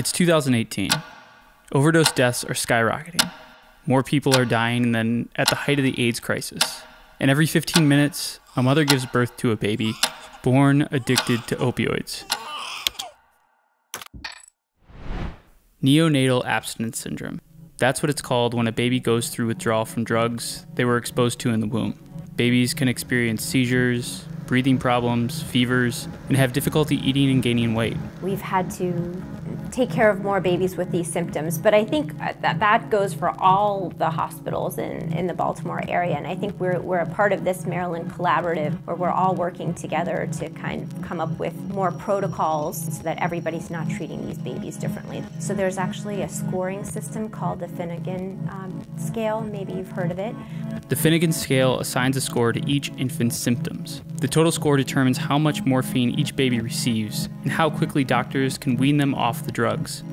It's 2018. Overdose deaths are skyrocketing. More people are dying than at the height of the AIDS crisis. And every 15 minutes, a mother gives birth to a baby born addicted to opioids. Neonatal Abstinence Syndrome. That's what it's called when a baby goes through withdrawal from drugs they were exposed to in the womb. Babies can experience seizures, breathing problems, fevers, and have difficulty eating and gaining weight. We've had to take care of more babies with these symptoms, but I think that goes for all the hospitals in the Baltimore area, and I think we're a part of this Maryland collaborative where we're all working together to kind of come up with more protocols so that everybody's not treating these babies differently. So there's actually a scoring system called the Finnegan scale, maybe you've heard of it. The Finnegan scale assigns a score to each infant's symptoms. The total score determines how much morphine each baby receives and how quickly doctors can wean them off the drugs.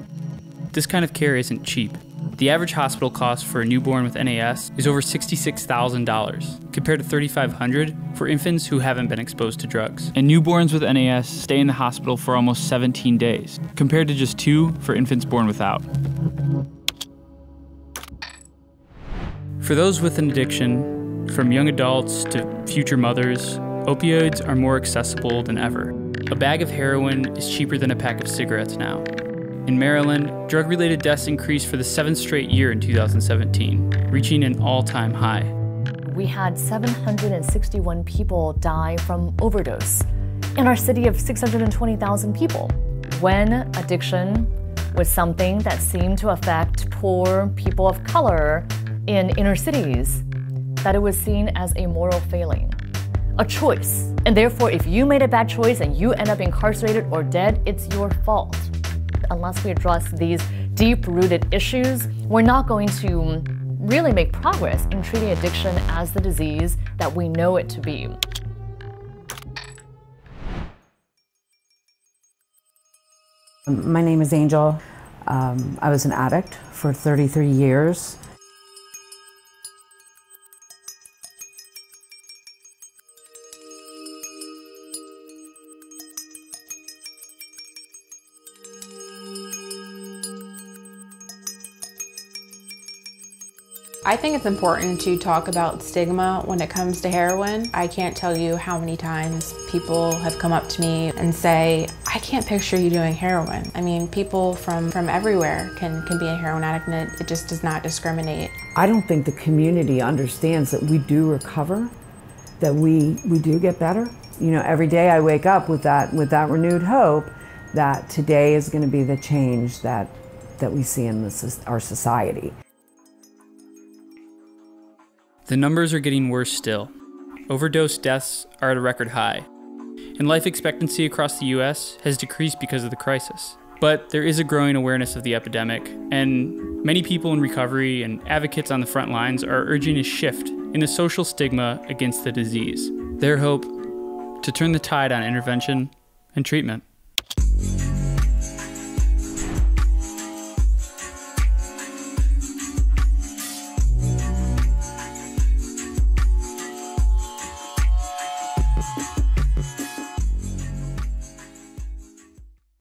This kind of care isn't cheap. The average hospital cost for a newborn with NAS is over $66,000, compared to $3,500 for infants who haven't been exposed to drugs. And newborns with NAS stay in the hospital for almost 17 days, compared to just 2 for infants born without. For those with an addiction, from young adults to future mothers, opioids are more accessible than ever. A bag of heroin is cheaper than a pack of cigarettes now. In Maryland, drug-related deaths increased for the 7th straight year in 2017, reaching an all-time high. We had 761 people die from overdose in our city of 620,000 people. When addiction was something that seemed to affect poor people of color in inner cities, that it was seen as a moral failing, a choice. And therefore, if you made a bad choice and you end up incarcerated or dead, it's your fault. Unless we address these deep-rooted issues, we're not going to really make progress in treating addiction as the disease that we know it to be. My name is Angel. I was an addict for 33 years. I think it's important to talk about stigma when it comes to heroin. I can't tell you how many times people have come up to me and say, I can't picture you doing heroin. I mean, people from everywhere can be a heroin addict, and it just does not discriminate. I don't think the community understands that we do recover, that we do get better. You know, every day I wake up with that renewed hope that today is going to be the change that we see in our society. The numbers are getting worse still. Overdose deaths are at a record high, and life expectancy across the US has decreased because of the crisis. But there is a growing awareness of the epidemic, and many people in recovery and advocates on the front lines are urging a shift in the social stigma against the disease. Their hope to turn the tide on intervention and treatment.